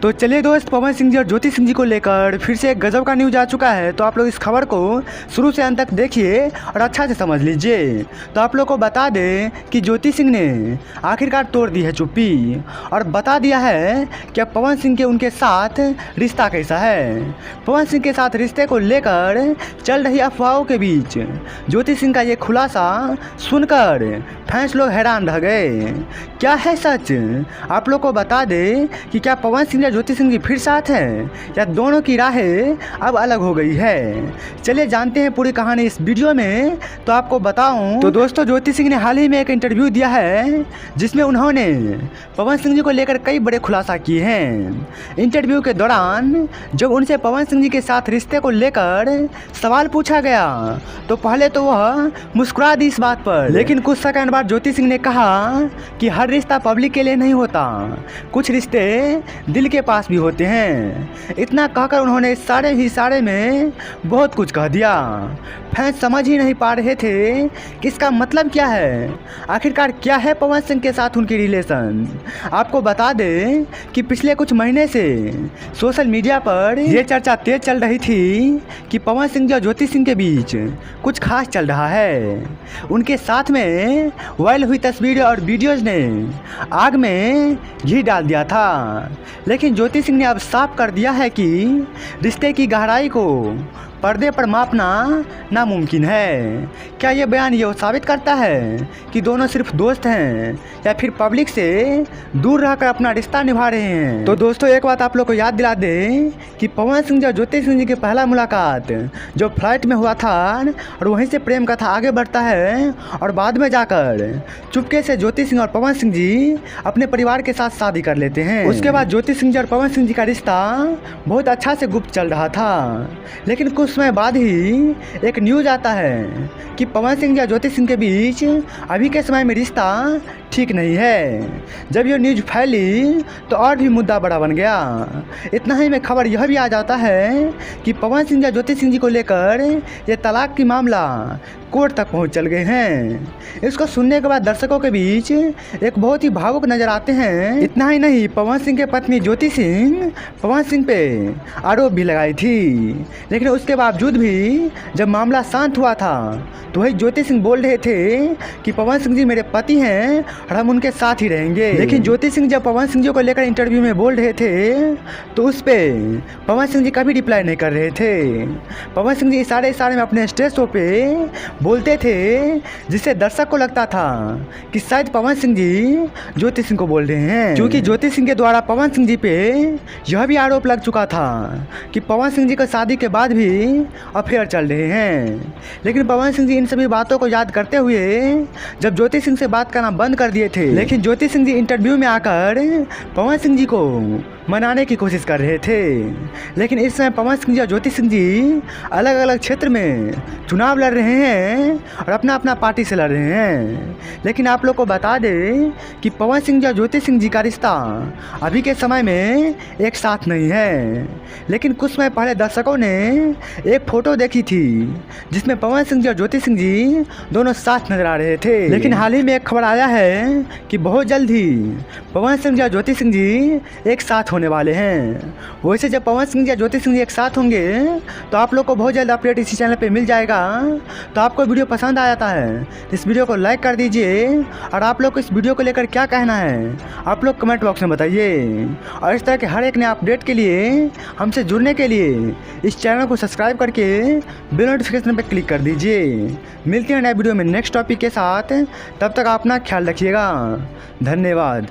तो चलिए दोस्त, पवन सिंह जी और ज्योति सिंह जी को लेकर फिर से एक गजब का न्यूज आ चुका है। तो आप लोग इस खबर को शुरू से अंत तक देखिए और अच्छा से समझ लीजिए। तो आप लोग को बता दें कि ज्योति सिंह ने आखिरकार तोड़ दी है चुप्पी और बता दिया है कि अब पवन सिंह के उनके साथ रिश्ता कैसा है। पवन सिंह के साथ रिश्ते को लेकर चल रही अफवाहों के बीच ज्योति सिंह का ये खुलासा सुनकर फैंस लोग हैरान रह गए। क्या है सच? आप लोग को बता दें कि क्या पवन सिंह या ज्योति सिंह जी फिर साथ हैं या दोनों की राहें अब अलग हो गई है। चलिए जानते हैं पूरी कहानी इस वीडियो में। तो आपको बताऊं तो दोस्तों, ज्योति सिंह ने हाल ही में एक इंटरव्यू दिया है जिसमें उन्होंने पवन सिंह जी को लेकर कई बड़े खुलासा किए हैं। इंटरव्यू के दौरान जब उनसे पवन सिंह जी के साथ रिश्ते को लेकर सवाल पूछा गया तो पहले तो वह मुस्कुरा दी इस बात पर, लेकिन कुछ सेकंड बाद ज्योति सिंह ने कहा कि हर रिश्ता पब्लिक के लिए नहीं होता, कुछ रिश्ते दिल के पास भी होते हैं। इतना कहकर उन्होंने सारे में बहुत कुछ कह दिया। फैंस समझ ही नहीं पा रहे थे कि इसका मतलब क्या है, आखिरकार क्या है पवन सिंह के साथ उनकी रिलेशन। आपको बता दें कि पिछले कुछ महीने से सोशल मीडिया पर यह चर्चा तेज चल रही थी कि पवन सिंह और ज्योति सिंह के बीच कुछ खास चल रहा है। उनके साथ में वायरल हुई तस्वीरें और वीडियोज ने आग में घी डाल दिया था, लेकिन ज्योति सिंह ने अब साफ कर दिया है कि रिश्ते की गहराई को पर्दे पर मापना नामुमकिन है। क्या ये बयान ये साबित करता है कि दोनों सिर्फ दोस्त हैं या फिर पब्लिक से दूर रहकर अपना रिश्ता निभा रहे हैं। तो दोस्तों, एक बात आप लोग को याद दिला दें कि पवन सिंह और ज्योति सिंह जी की पहला मुलाकात जो फ्लाइट में हुआ था और वहीं से प्रेम कथा आगे बढ़ता है और बाद में जाकर चुपके से ज्योति सिंह और पवन सिंह जी अपने परिवार के साथ शादी कर लेते हैं। उसके बाद ज्योति सिंह जी और पवन सिंह जी का रिश्ता बहुत अच्छा से गुप्त चल रहा था, लेकिन कुछ समय बाद ही एक न्यूज आता है कि पवन सिंह या ज्योति सिंह के बीच अभी के समय में रिश्ता ठीक नहीं है। जब ये न्यूज फैली तो और भी मुद्दा बड़ा बन गया। इतना ही में खबर यह भी आ जाता है कि पवन सिंह या ज्योति सिंह जी को लेकर ये तलाक की मामला कोर्ट तक पहुंच चल गए हैं। इसको सुनने के बाद दर्शकों के बीच एक बहुत ही भावुक नजर आते हैं। इतना ही नहीं, पवन सिंह के पत्नी ज्योति सिंह पवन सिंह पे आरोप भी लगाई थी, लेकिन उसके बावजूद भी जब मामला शांत हुआ था तो वही ज्योति सिंह बोल रहे थे कि पवन सिंह जी मेरे पति हैं और हम उनके साथ ही रहेंगे। लेकिन ज्योति सिंह जब पवन सिंह जी को लेकर इंटरव्यू में बोल रहे थे तो उस पर पवन सिंह जी कभी रिप्लाई नहीं कर रहे थे। पवन सिंह जी इशारे में अपने स्टेज शो पे बोलते थे जिससे दर्शक को लगता था कि शायद पवन सिंह जी ज्योति सिंह को बोल रहे हैं, क्योंकि ज्योति सिंह के द्वारा पवन सिंह जी पे यह भी आरोप लग चुका था कि पवन सिंह जी का शादी के बाद भी अफेयर चल रहे हैं। लेकिन पवन सिंह जी इन सभी बातों को याद करते हुए जब ज्योति सिंह से बात करना बंद कर दिए थे, लेकिन ज्योति सिंह जी इंटरव्यू में आकर पवन सिंह जी को मनाने की कोशिश कर रहे थे। लेकिन इस समय पवन सिंह जी और ज्योति सिंह जी अलग अलग क्षेत्र में चुनाव लड़ रहे हैं और अपना अपना पार्टी से लड़ रहे हैं। लेकिन आप लोग को बता दें कि पवन सिंह जी और ज्योति सिंह जी का रिश्ता अभी के समय में एक साथ नहीं है। लेकिन कुछ समय पहले दर्शकों ने एक फोटो देखी थी जिसमें पवन सिंह जी और ज्योति सिंह जी दोनों साथ नजर आ रहे थे। लेकिन हाल ही में एक खबर आया है कि बहुत जल्द ही पवन सिंह जी और ज्योति सिंह जी एक साथ होने वाले हैं। वैसे जब पवन सिंह जी और ज्योति सिंह जी एक साथ होंगे तो आप लोग को बहुत जल्द अपडेट इसी चैनल पे मिल जाएगा। तो आपको वीडियो पसंद आया है इस वीडियो को लाइक कर दीजिए और आप लोग को इस वीडियो को लेकर क्या कहना है आप लोग कमेंट बॉक्स में बताइए। और इस तरह के हर एक नए अपडेट के लिए हमसे जुड़ने के लिए इस चैनल को सब्सक्राइब करके बेल नोटिफिकेशन पर क्लिक कर दीजिए। मिलते हैं नए वीडियो में नेक्स्ट टॉपिक के साथ, तब तक अपना ख्याल रखिएगा। धन्यवाद।